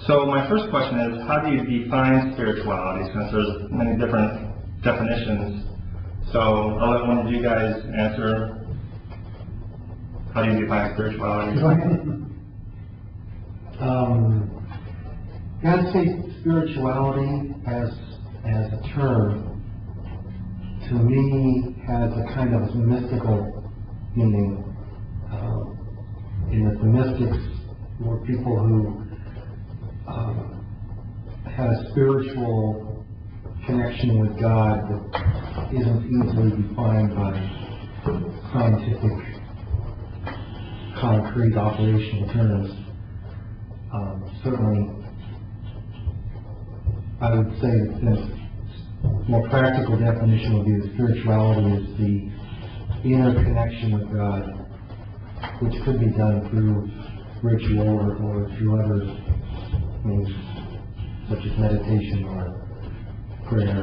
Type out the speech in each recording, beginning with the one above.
So my first question is, how do you define spirituality, since there's many different definitions? So I'll let one of you guys answer. How do you define spirituality? I'd say spirituality as a term, to me, has a kind of mystical meaning. In the mystics were people who had a spiritual connection with God that isn't easily defined by scientific, concrete, operational terms. Certainly, I would say that the more practical definition would be that spirituality is the inner connection with God, which could be done through ritual or through other means, such as meditation or prayer.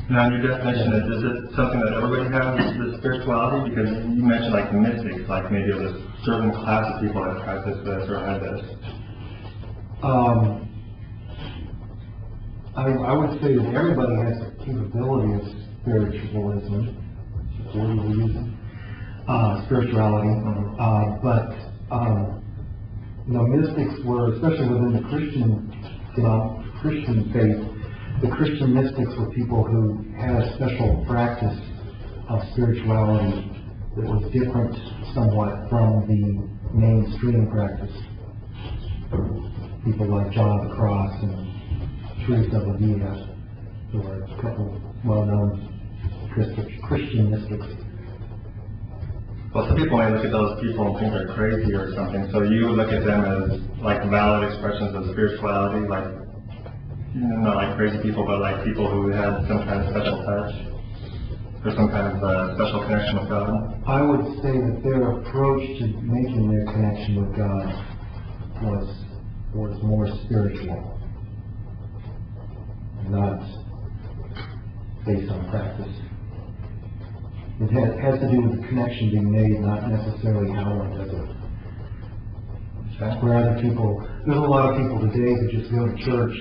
Now, in your definition, is it something that everybody has, this spirituality? Because you mentioned like the mystics, like maybe there's a certain class of people that practice this or have this. I would say that everybody has the capability of spiritualism, that's the word we're using, spirituality, but mystics were, especially within the Christian faith, the Christian mystics were people who had a special practice of spirituality that was different somewhat from the mainstream practice. People like John of the Cross and Teresa of Avila, who are a couple of well-known Christian mystics. Well, some people may look at those people and think they're crazy or something, so you would look at them as like valid expressions of spirituality, like, not like crazy people, but like people who had some kind of special touch or some kind of special connection with God. I would say that their approach to making their connection with God was more spiritual, not based on practice. It has to do with the connection being made, not necessarily how one does it. That's where other people, there's a lot of people today that just go to church,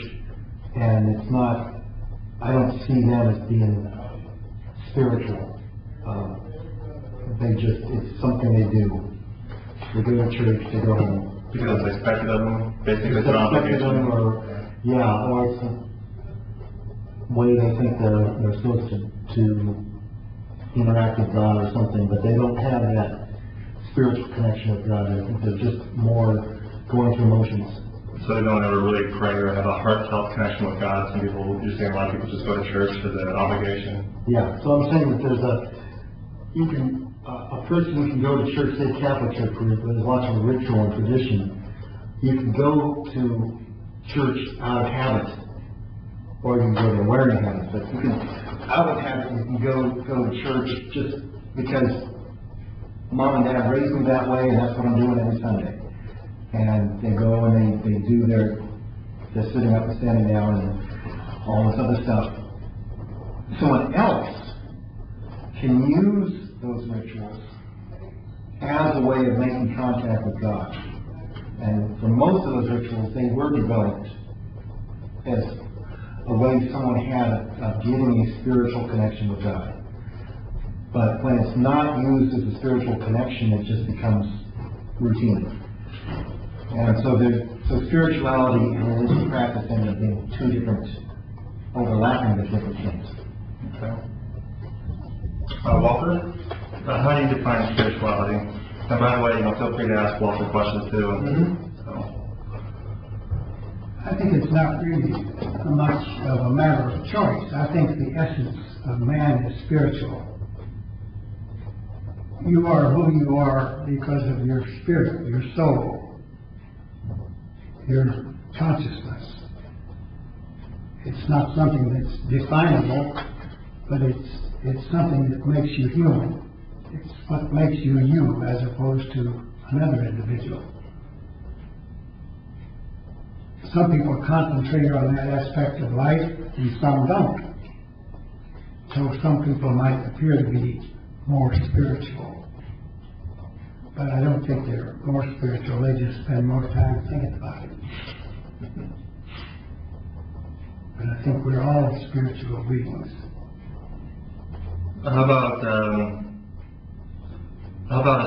and it's not, I don't see them as being spiritual. It's something they do. They go to church, they go home. Because it's expected of them, basically It's it's an expected of obligation. them, or it's a way they think they're supposed to interact with God or something, but they don't have that spiritual connection with God. I think they're just more going through motions. So they don't ever really pray or have a heartfelt connection with God. Some people, you're saying a lot of people just go to church for the obligation. Yeah, so I'm saying that there's a person who can go to church, say Catholic church, where there's lots of ritual and tradition. You can go to church out of habit, or you can go there wearing habit, but you can, out of habit, you can go to church just because mom and dad raised me that way, and that's what I'm doing every Sunday. And they go and they do they're sitting up and standing down and all this other stuff. Someone else can use those rituals as a way of making contact with God. And for most of those rituals, they were developed as a way someone had of getting a spiritual connection with God. But when it's not used as a spiritual connection, it just becomes routine. And so spirituality and religious practice end up being two different, overlapping but different things. Okay. Walter, how do you define spirituality? And by the way, feel free to ask Walter questions too. I think it's not really much of a matter of choice. I think the essence of man is spiritual. You are who you are because of your spirit, your soul, your consciousness. It's not something that's definable, but it's something that makes you human. It's what makes you you as opposed to another individual. Some people concentrate on that aspect of life and some don't. So some people might appear to be more spiritual. But I don't think they're more spiritual, they just spend more time thinking about it. think we're all spiritual beings. How about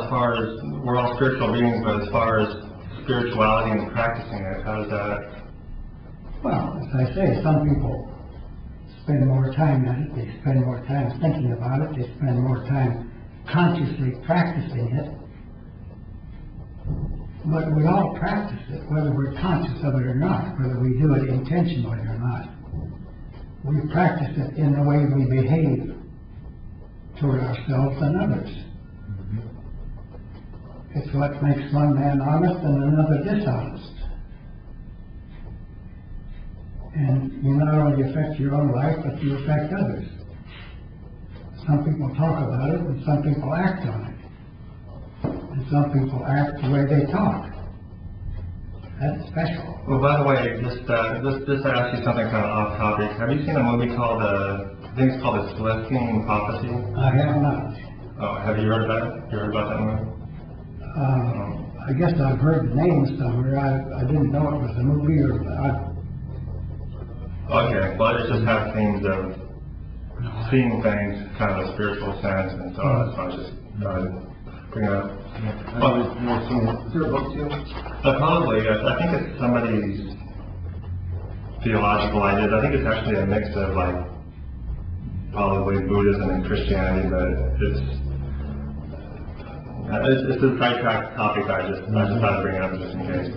as far as, we're all spiritual beings, but as far as spirituality and practicing it, how does that? Well, as I say, some people spend more time at it, they spend more time thinking about it, they spend more time consciously practicing it. But we all practice it, whether we're conscious of it or not, whether we do it intentionally or not. We practice it in the way we behave toward ourselves and others. It's what makes one man honest and another dishonest. And you not only affect your own life, but you affect others. Some people talk about it, and some people act on it. And some people act the way they talk. That's special. Well, by the way, just ask you something kind of off topic. Have you seen a movie called, I think it's called The Sciligion Prophecy? I have not. Oh, have you heard about it? You heard about that movie? I guess I've heard the name somewhere. I didn't know it was a movie or Okay, well, it just has themes of seeing things kind of a spiritual sense, and so that's why I was just bring it up. Is there a book too? Probably, I think it's somebody's theological ideas. I think it's actually a mix of like probably Buddhism and Christianity, but it's a sidetrack topic. I just thought I'd bring it up just in case.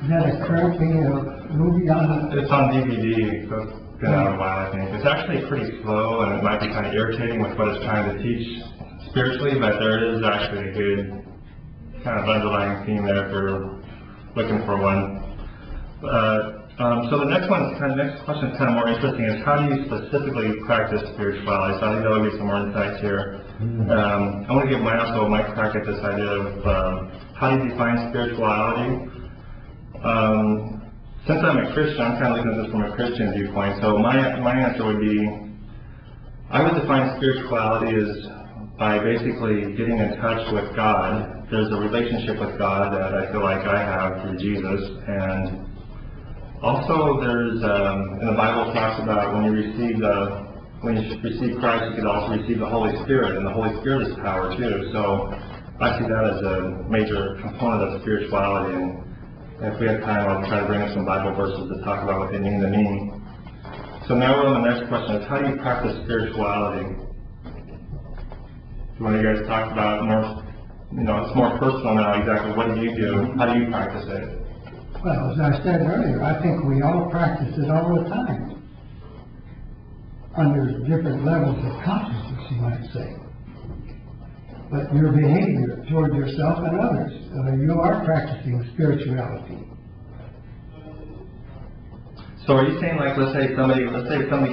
Is that a currently movie on it? It's on DVD, so it's been out a while, I think. It's actually pretty slow, and it might be kind of irritating with what it's trying to teach spiritually, but there is actually a good kind of underlying theme there if you're looking for one. So the next question is kind of more interesting, is how do you specifically practice spirituality? So I think that'll give some more insights here. I want to give my crack at this idea of how do you define spirituality? Since I'm a Christian, I'm kind of looking at this from a Christian viewpoint. So my answer would be, I would define spirituality as by basically getting in touch with God. There's a relationship with God that I feel like I have through Jesus, and also there's in the Bible talks about when you receive Christ, you can also receive the Holy Spirit, and the Holy Spirit is power too. So I see that as a major component of spirituality, and if we have time, I'll try to bring up some Bible verses to talk about what they mean to me. So now we're on the next question: is how do you practice spirituality? Do one of you guys talk about more? It's more personal now. Exactly, what do you do? How do you practice it? Well, as I said earlier, I think we all practice it all the time, under different levels of consciousness, you might say. But your behavior toward yourself and others, you are practicing spirituality. So are you saying, like, let's say somebody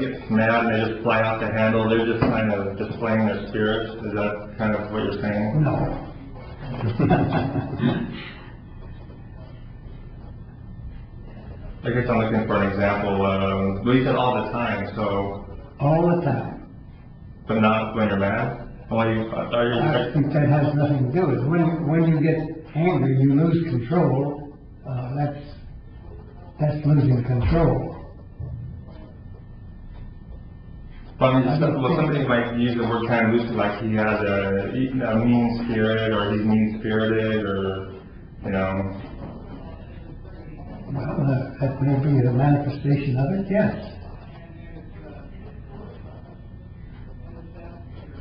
gets mad and they just fly off the handle, they're just kind of displaying their spirit? Is that kind of what you're saying? No. I guess I'm looking for an example. Well, you said all the time, so. All the time. But not when you're mad? I think that has nothing to do with it. When you get angry, you lose control. That's losing control. Well, somebody might use the word kind of loosely, like he has a mean spirit, or he's mean-spirited, or, Well, that may be a manifestation of it, yes.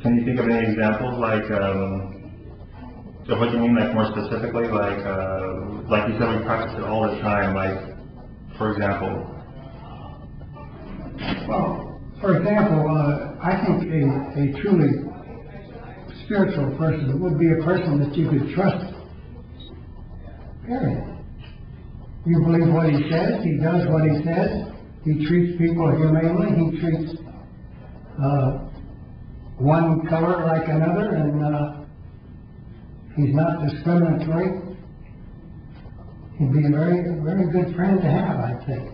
Can you think of any examples, like, of what you mean, like, more specifically? Like you said, we practice it all the time, like, for example? Well, for example, I think a truly spiritual person would be a person that you could trust. Period. You believe what he says, he does what he says, he treats people humanely, he treats one color like another, and he's not discriminatory. He'd be a very, very good friend to have, I think.